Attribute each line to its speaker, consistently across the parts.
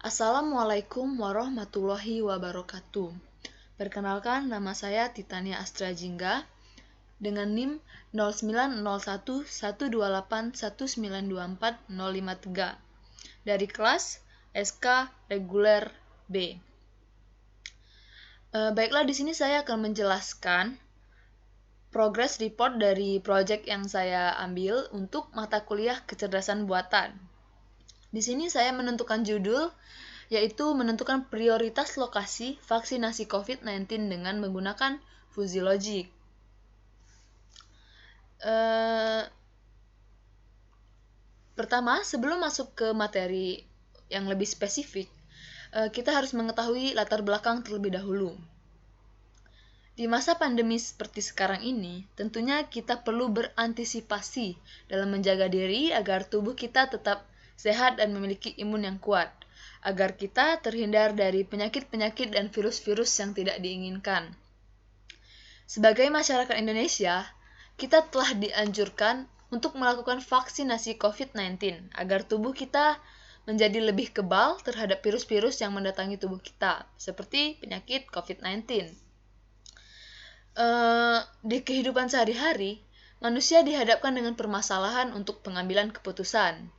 Speaker 1: Assalamualaikum warahmatullahi wabarakatuh. Perkenalkan, nama saya Titania Astra Jingga dengan NIM 09011281924053 dari kelas SK Reguler B. Baiklah, di sini saya akan menjelaskan progress report dari proyek yang saya ambil untuk mata kuliah kecerdasan buatan. Di sini saya menentukan judul, yaitu menentukan prioritas lokasi vaksinasi COVID-19 dengan menggunakan fuzzy logic. Pertama, sebelum masuk ke materi yang lebih spesifik, kita harus mengetahui latar belakang terlebih dahulu. Di masa pandemi seperti sekarang ini, tentunya kita perlu berantisipasi dalam menjaga diri agar tubuh kita tetap sehat dan memiliki imun yang kuat, agar kita terhindar dari penyakit-penyakit dan virus-virus yang tidak diinginkan. Sebagai masyarakat Indonesia, kita telah dianjurkan untuk melakukan vaksinasi COVID-19 agar tubuh kita menjadi lebih kebal terhadap virus-virus yang mendatangi tubuh kita, seperti penyakit COVID-19. Di kehidupan sehari-hari, manusia dihadapkan dengan permasalahan untuk pengambilan keputusan.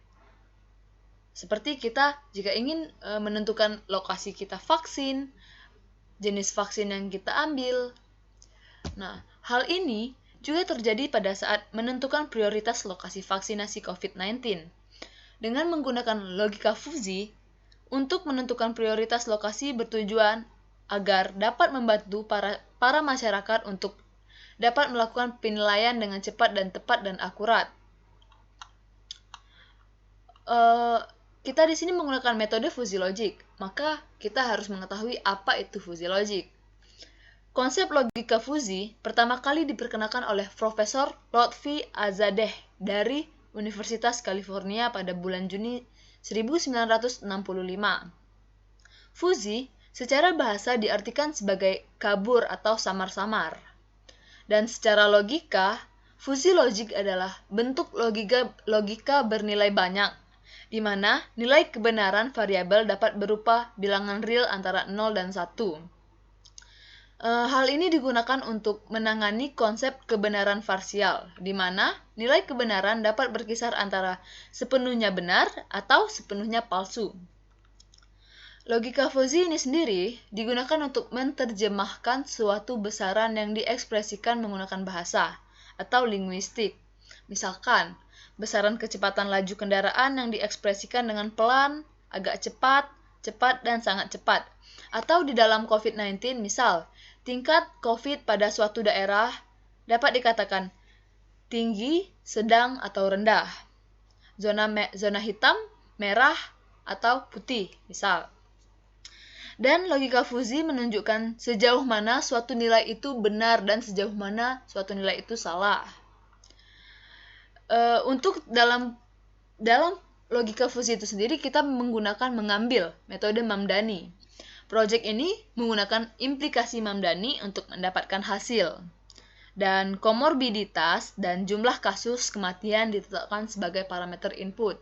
Speaker 1: Seperti kita jika ingin menentukan lokasi kita vaksin, jenis vaksin yang kita ambil. Nah, hal ini juga terjadi pada saat menentukan prioritas lokasi vaksinasi COVID-19. Dengan menggunakan logika fuzzy, untuk menentukan prioritas lokasi bertujuan agar dapat membantu para masyarakat untuk dapat melakukan penilaian dengan cepat dan tepat dan akurat. Kita di sini menggunakan metode fuzzy logic, maka kita harus mengetahui apa itu fuzzy logic. Konsep logika fuzzy pertama kali diperkenalkan oleh Profesor Lotfi Azadeh dari Universitas California pada bulan Juni 1965. Fuzzy secara bahasa diartikan sebagai kabur atau samar-samar. Dan secara logika, fuzzy logic adalah bentuk logika bernilai banyak, di mana nilai kebenaran variabel dapat berupa bilangan real antara 0 dan 1. Hal ini digunakan untuk menangani konsep kebenaran parsial, di mana nilai kebenaran dapat berkisar antara sepenuhnya benar atau sepenuhnya palsu. Logika fuzzy ini sendiri digunakan untuk menerjemahkan suatu besaran yang diekspresikan menggunakan bahasa atau linguistik. Misalkan, besaran kecepatan laju kendaraan yang diekspresikan dengan pelan, agak cepat, cepat, dan sangat cepat. Atau di dalam COVID-19, misal, tingkat COVID pada suatu daerah dapat dikatakan tinggi, sedang, atau rendah. Zona hitam, merah, atau putih, misal. Dan logika fuzzy menunjukkan sejauh mana suatu nilai itu benar dan sejauh mana suatu nilai itu salah. Untuk dalam logika fuzzy itu sendiri, kita mengambil metode Mamdani. Proyek ini menggunakan implikasi Mamdani untuk mendapatkan hasil. Dan komorbiditas dan jumlah kasus kematian ditetapkan sebagai parameter input.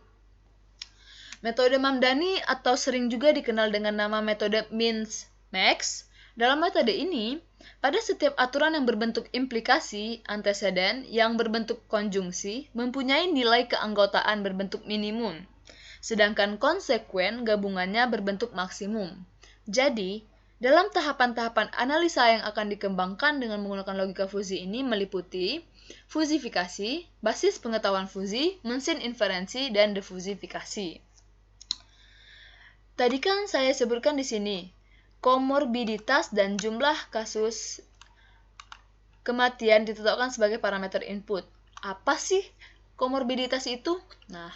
Speaker 1: Metode Mamdani atau sering juga dikenal dengan nama metode Min-Max. Dalam metode ini, pada setiap aturan yang berbentuk implikasi anteseden yang berbentuk konjungsi mempunyai nilai keanggotaan berbentuk minimum, sedangkan konsekuen gabungannya berbentuk maksimum. Jadi, dalam tahapan-tahapan analisa yang akan dikembangkan dengan menggunakan logika fuzzy ini meliputi fuzifikasi, basis pengetahuan fuzzy, mesin inferensi, dan defuzifikasi. Tadi kan saya sebutkan di sini, komorbiditas dan jumlah kasus kematian ditetapkan sebagai parameter input. Apa sih komorbiditas itu? Nah,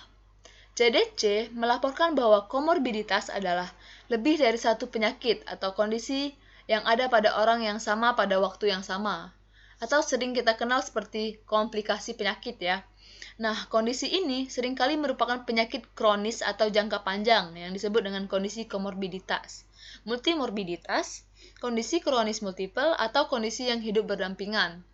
Speaker 1: CDC melaporkan bahwa komorbiditas adalah lebih dari satu penyakit atau kondisi yang ada pada orang yang sama pada waktu yang sama, atau sering kita kenal seperti komplikasi penyakit ya. Nah, kondisi ini seringkali merupakan penyakit kronis atau jangka panjang yang disebut dengan kondisi komorbiditas. Multimorbiditas, kondisi kronis multiple, atau kondisi yang hidup berdampingan.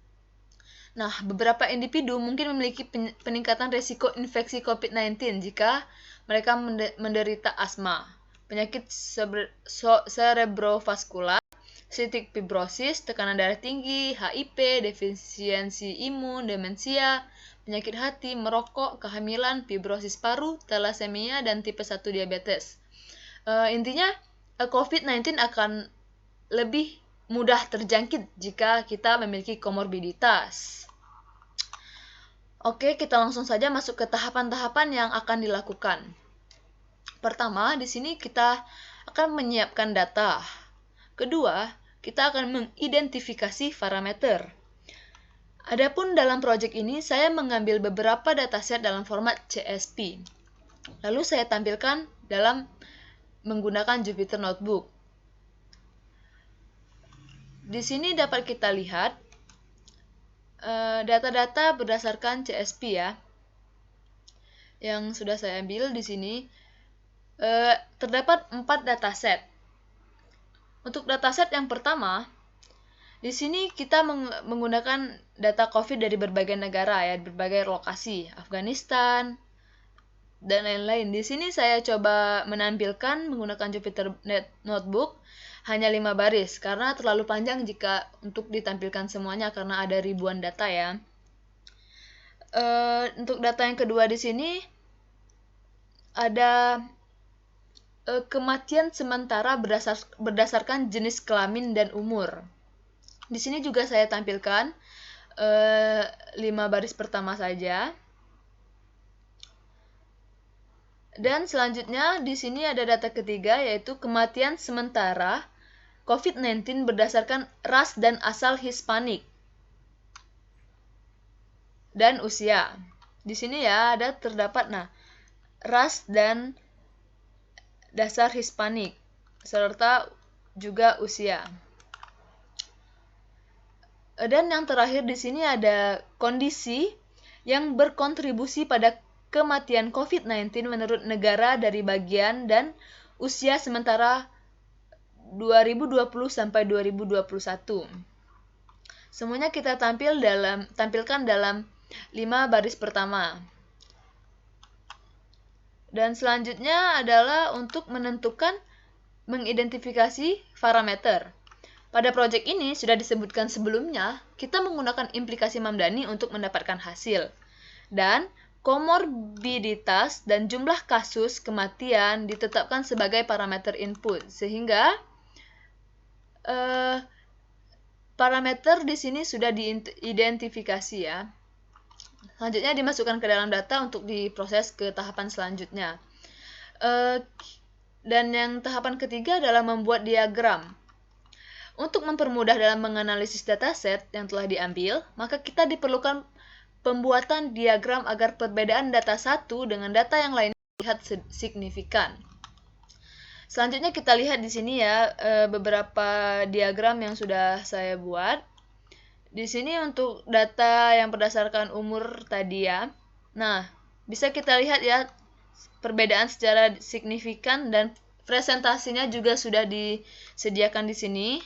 Speaker 1: Nah, beberapa individu mungkin memiliki peningkatan risiko infeksi COVID-19 jika mereka menderita asma. penyakit cerebrovaskular, cystic fibrosis, tekanan darah tinggi, HIV, defisiensi imun, demensia, penyakit hati, merokok, kehamilan, fibrosis paru, thalassemia, dan tipe 1 diabetes. Intinya, COVID-19 akan lebih mudah terjangkit jika kita memiliki komorbiditas. Oke, kita langsung saja masuk ke tahapan-tahapan yang akan dilakukan. Pertama, di sini kita akan menyiapkan data. Kedua, kita akan mengidentifikasi parameter. Adapun dalam proyek ini, saya mengambil beberapa dataset dalam format CSV. Lalu saya tampilkan dalam menggunakan Jupyter Notebook. Di sini dapat kita lihat data-data berdasarkan CSV ya, yang sudah saya ambil di sini. Terdapat 4 dataset. Untuk dataset yang pertama, di sini kita menggunakan data COVID dari berbagai negara ya, berbagai lokasi, Afghanistan dan lain-lain. Di sini saya coba menampilkan menggunakan Jupyter Notebook hanya 5 baris karena terlalu panjang jika untuk ditampilkan semuanya karena ada ribuan data ya. Untuk data yang kedua di sini ada kematian sementara berdasarkan jenis kelamin dan umur. Di sini juga saya tampilkan 5 baris pertama saja. Dan selanjutnya di sini ada data ketiga, yaitu kematian sementara COVID-19 berdasarkan ras dan asal Hispanik dan usia. Di sini ya terdapat ras dan dasar Hispanik serta juga usia. Dan yang terakhir di sini ada kondisi yang berkontribusi pada kematian COVID-19 menurut negara dari bagian dan usia sementara 2020 sampai 2021. Semuanya kita tampilkan dalam 5 baris pertama. Dan selanjutnya adalah untuk mengidentifikasi parameter. Pada proyek ini sudah disebutkan sebelumnya, kita menggunakan implikasi Mamdani untuk mendapatkan hasil. Dan komorbiditas dan jumlah kasus kematian ditetapkan sebagai parameter input, sehingga parameter di sini sudah diidentifikasi ya. Selanjutnya dimasukkan ke dalam data untuk diproses ke tahapan selanjutnya. Dan yang tahapan ketiga adalah membuat diagram. Untuk mempermudah dalam menganalisis dataset yang telah diambil, maka kita diperlukan pembuatan diagram agar perbedaan data satu dengan data yang lain terlihat signifikan. Selanjutnya kita lihat di sini ya beberapa diagram yang sudah saya buat. Di sini untuk data yang berdasarkan umur tadi ya. Nah, bisa kita lihat ya perbedaan secara signifikan dan presentasinya juga sudah disediakan di sini.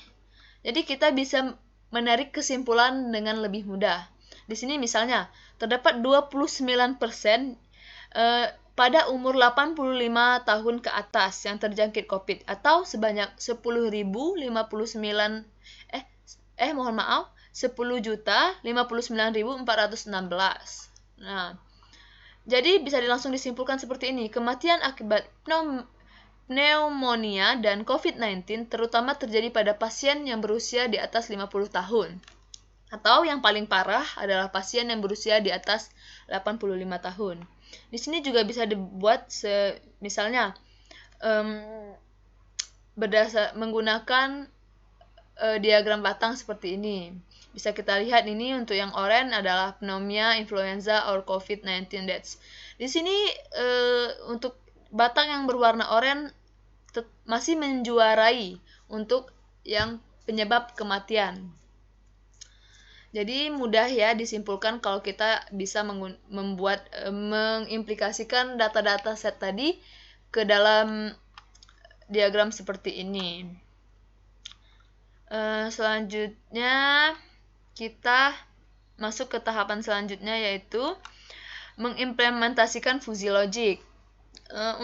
Speaker 1: Jadi kita bisa menarik kesimpulan dengan lebih mudah. Di sini misalnya terdapat 29% pada umur 85 tahun ke atas yang terjangkit COVID atau sebanyak 10.059.416. Nah, jadi bisa langsung disimpulkan seperti ini. Kematian akibat pneumonia dan COVID-19 terutama terjadi pada pasien yang berusia di atas 50 tahun. Atau yang paling parah adalah pasien yang berusia di atas 85 tahun. Di sini juga bisa dibuat misalnya menggunakan diagram batang seperti ini. Bisa kita lihat ini untuk yang oranye adalah pneumonia, influenza, or COVID-19 deaths. Di sini untuk batang yang berwarna oranye masih menjuarai untuk yang penyebab kematian. Jadi mudah ya disimpulkan kalau kita bisa mengimplikasikan data-data set tadi ke dalam diagram seperti ini. Selanjutnya kita masuk ke tahapan selanjutnya, yaitu mengimplementasikan fuzzy logic.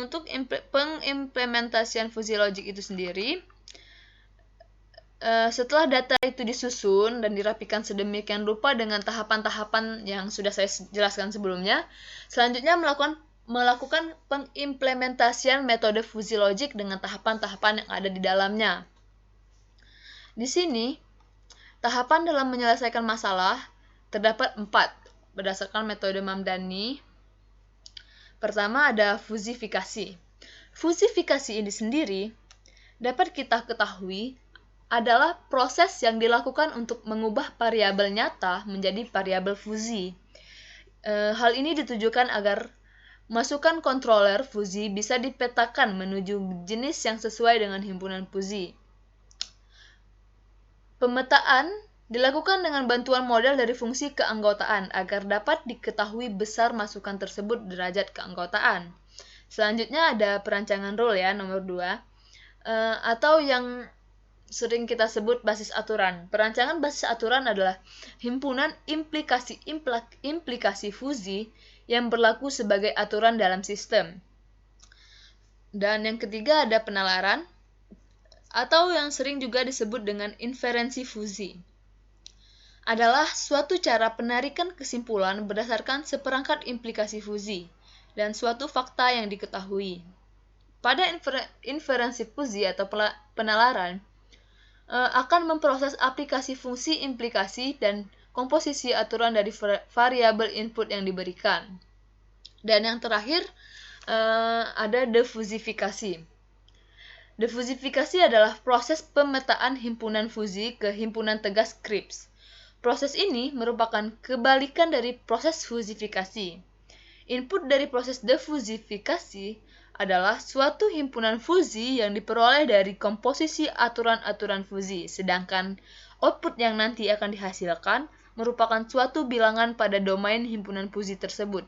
Speaker 1: Untuk pengimplementasian fuzzy logic itu sendiri, setelah data itu disusun dan dirapikan sedemikian rupa dengan tahapan-tahapan yang sudah saya jelaskan sebelumnya, selanjutnya melakukan pengimplementasian metode fuzzy logic dengan tahapan-tahapan yang ada di dalamnya. Di sini, tahapan dalam menyelesaikan masalah terdapat 4 berdasarkan metode Mamdani. Pertama ada fuzifikasi. Fuzifikasi ini sendiri dapat kita ketahui adalah proses yang dilakukan untuk mengubah variabel nyata menjadi variabel fuzzy. Hal ini ditujukan agar masukan controller fuzzy bisa dipetakan menuju jenis yang sesuai dengan himpunan fuzzy. Pemetaan dilakukan dengan bantuan model dari fungsi keanggotaan agar dapat diketahui besar masukan tersebut derajat keanggotaan. Selanjutnya ada perancangan rule ya, nomor 2, atau yang sering kita sebut basis aturan. Perancangan basis aturan adalah himpunan implikasi fuzzy yang berlaku sebagai aturan dalam sistem. Dan yang ketiga ada penalaran, atau yang sering juga disebut dengan inferensi fuzzy. Adalah suatu cara penarikan kesimpulan berdasarkan seperangkat implikasi fuzzy dan suatu fakta yang diketahui. Pada inferensi fuzzy atau penalaran, akan memproses aplikasi fungsi implikasi dan komposisi aturan dari variabel input yang diberikan. Dan yang terakhir ada defuzifikasi. Defuzifikasi adalah proses pemetaan himpunan fuzzy ke himpunan tegas Kripps. Proses ini merupakan kebalikan dari proses fuzifikasi. Input dari proses defuzifikasi adalah suatu himpunan fuzzy yang diperoleh dari komposisi aturan-aturan fuzzy, sedangkan output yang nanti akan dihasilkan merupakan suatu bilangan pada domain himpunan fuzzy tersebut.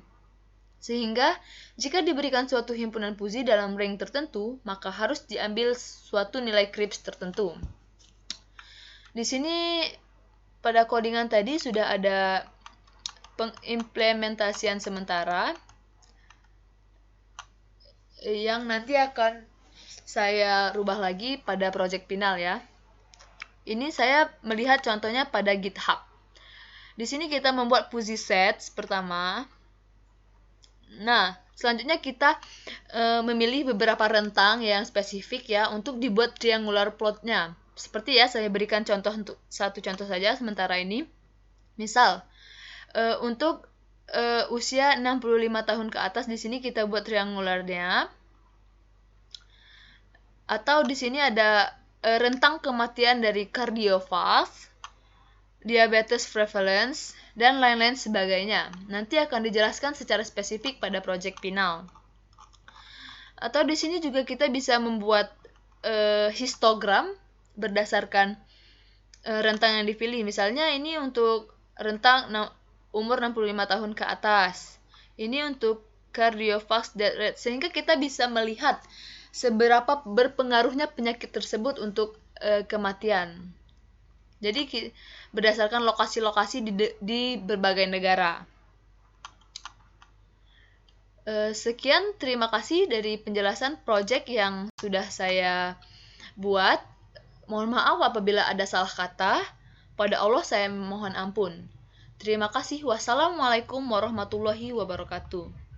Speaker 1: Sehingga, jika diberikan suatu himpunan fuzzy dalam ring tertentu, maka harus diambil suatu nilai Kripps tertentu. Di sini, pada codingan tadi sudah ada pengimplementasian sementara yang nanti akan saya rubah lagi pada project final ya. Ini saya melihat contohnya pada GitHub. Di sini kita membuat fuzzy sets pertama. Nah, selanjutnya kita memilih beberapa rentang yang spesifik ya untuk dibuat triangular plotnya. Seperti ya, saya berikan contoh satu contoh saja sementara ini. Misal, untuk usia 65 tahun ke atas, di sini kita buat triangularnya. Atau di sini ada rentang kematian dari cardiovascular, diabetes prevalence, dan lain-lain sebagainya. Nanti akan dijelaskan secara spesifik pada project final. Atau di sini juga kita bisa membuat histogram berdasarkan rentang yang dipilih. Misalnya ini untuk rentang umur 65 tahun ke atas. Ini untuk cardiovascular death rate. Sehingga kita bisa melihat seberapa berpengaruhnya penyakit tersebut untuk kematian. Jadi berdasarkan lokasi-lokasi di berbagai negara. Sekian, terima kasih dari penjelasan project yang sudah saya buat. Mohon maaf apabila ada salah kata. Pada Allah saya mohon ampun. Terima kasih. Wassalamualaikum warahmatullahi wabarakatuh.